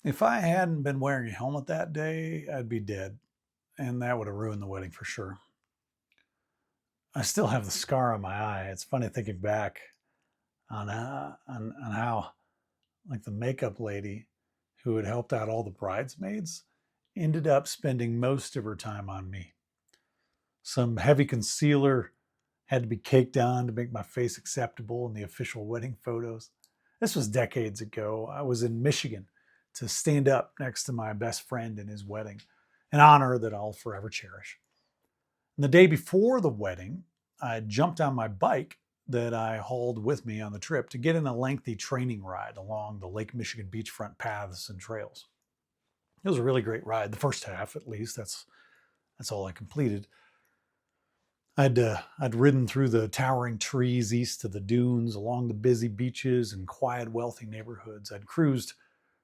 If I hadn't been wearing a helmet that day, I'd be dead, and that would have ruined the wedding for sure. I still have the scar on my eye. It's funny thinking back on how, like, the makeup lady who had helped out all the bridesmaids ended up spending most of her time on me. Some heavy concealer had to be caked on to make my face acceptable in the official wedding photos. This was decades ago. I was in Michigan to stand up next to my best friend in his wedding, an honor that I'll forever cherish. And the day before the wedding, I jumped on my bike that I hauled with me on the trip to get in a lengthy training ride along the Lake Michigan beachfront paths and trails. It was a really great ride, the first half at least. That's all I completed. I'd ridden through the towering trees east to the dunes, along the busy beaches and quiet, wealthy neighborhoods. I'd cruised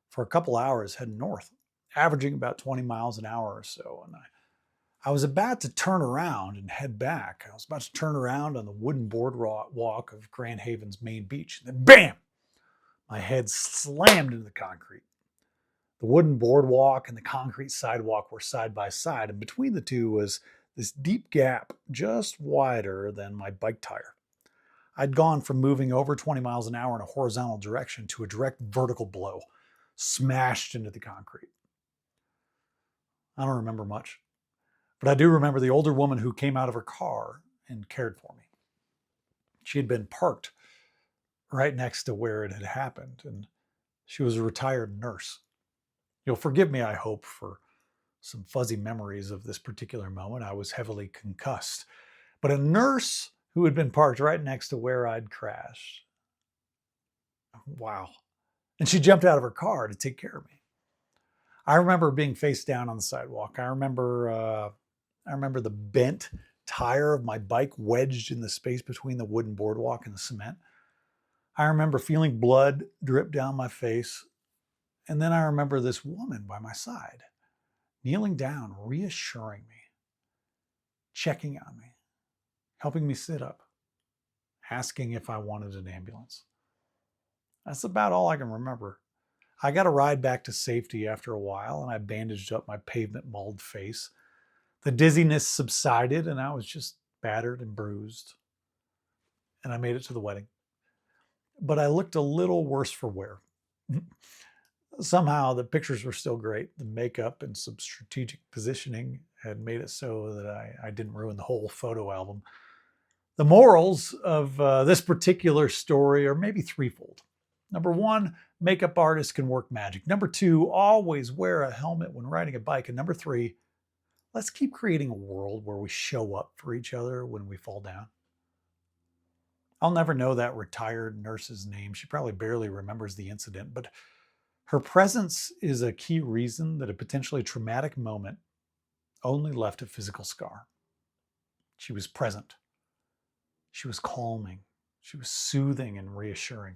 for a couple hours heading north, averaging about 20 miles an hour or so. And I was about to turn around and head back. I was about to turn around on the wooden boardwalk of Grand Haven's main beach. And then, bam! My head slammed into the concrete. The wooden boardwalk and the concrete sidewalk were side by side, and between the two was this deep gap, just wider than my bike tire. I'd gone from moving over 20 miles an hour in a horizontal direction to a direct vertical blow, smashed into the concrete. I don't remember much, but I do remember the older woman who came out of her car and cared for me. She had been parked right next to where it had happened, and she was a retired nurse. You'll forgive me, I hope, for some fuzzy memories of this particular moment. I was heavily concussed. But a nurse who had been parked right next to where I'd crashed. Wow. And she jumped out of her car to take care of me. I remember being face down on the sidewalk. I remember the bent tire of my bike wedged in the space between the wooden boardwalk and the cement. I remember feeling blood drip down my face. And then I remember this woman by my side, kneeling down, reassuring me, checking on me, helping me sit up, asking if I wanted an ambulance. That's about all I can remember. I got a ride back to safety after a while, and I bandaged up my pavement mauled face. The dizziness subsided, and I was just battered and bruised. And I made it to the wedding. But I looked a little worse for wear. Somehow the pictures were still great. The makeup and some strategic positioning had made it so that I didn't ruin the whole photo album. The morals of this particular story are maybe threefold. Number one, makeup artists can work magic. Number two, always wear a helmet when riding a bike. And number three, let's keep creating a world where we show up for each other when we fall down. I'll never know that retired nurse's name. She probably barely remembers the incident, but her presence is a key reason that a potentially traumatic moment only left a physical scar. She was present. She was calming. She was soothing and reassuring.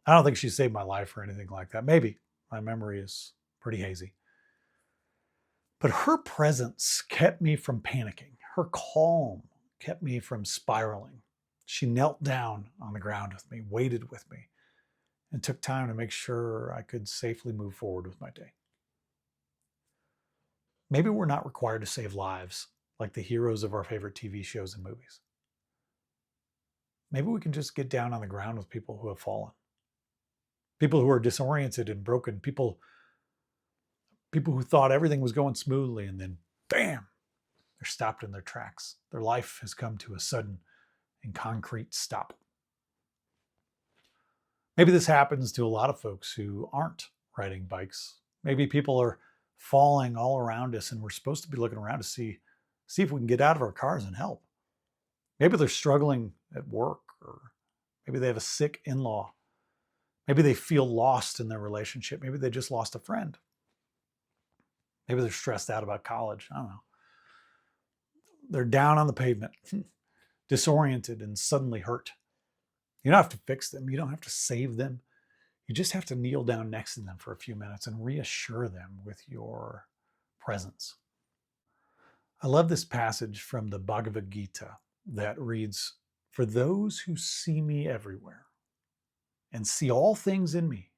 I don't think she saved my life or anything like that. Maybe. My memory is pretty hazy. But her presence kept me from panicking. Her calm kept me from spiraling. She knelt down on the ground with me, waited with me, and took time to make sure I could safely move forward with my day. Maybe we're not required to save lives like the heroes of our favorite TV shows and movies. Maybe we can just get down on the ground with people who have fallen, people who are disoriented and broken, people who thought everything was going smoothly, and then bam, they're stopped in their tracks. Their life has come to a sudden and concrete stop. Maybe this happens to a lot of folks who aren't riding bikes. Maybe people are falling all around us, and we're supposed to be looking around to see if we can get out of our cars and help. Maybe they're struggling at work, or maybe they have a sick in-law. Maybe they feel lost in their relationship. Maybe they just lost a friend. Maybe they're stressed out about college. I don't know. They're down on the pavement, disoriented and suddenly hurt. You don't have to fix them. You don't have to save them. You just have to kneel down next to them for a few minutes and reassure them with your presence. I love this passage from the Bhagavad Gita that reads, "For those who see me everywhere and see all things in me,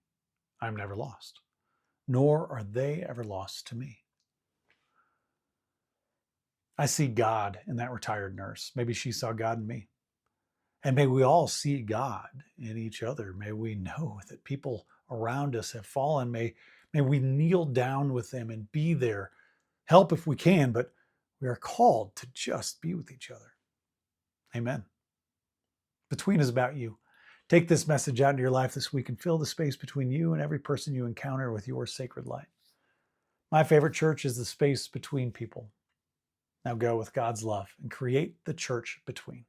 I'm never lost. nor are they ever lost to me. I see God in that retired nurse. Maybe she saw God in me. And may we all see God in each other. May we know that people around us have fallen. May we kneel down with them and be there. Help if we can, but we are called to just be with each other. Amen. Between is about you. Take this message out into your life this week and fill the space between you and every person you encounter with your sacred light. My favorite church is the space between people. Now go with God's love and create the church between.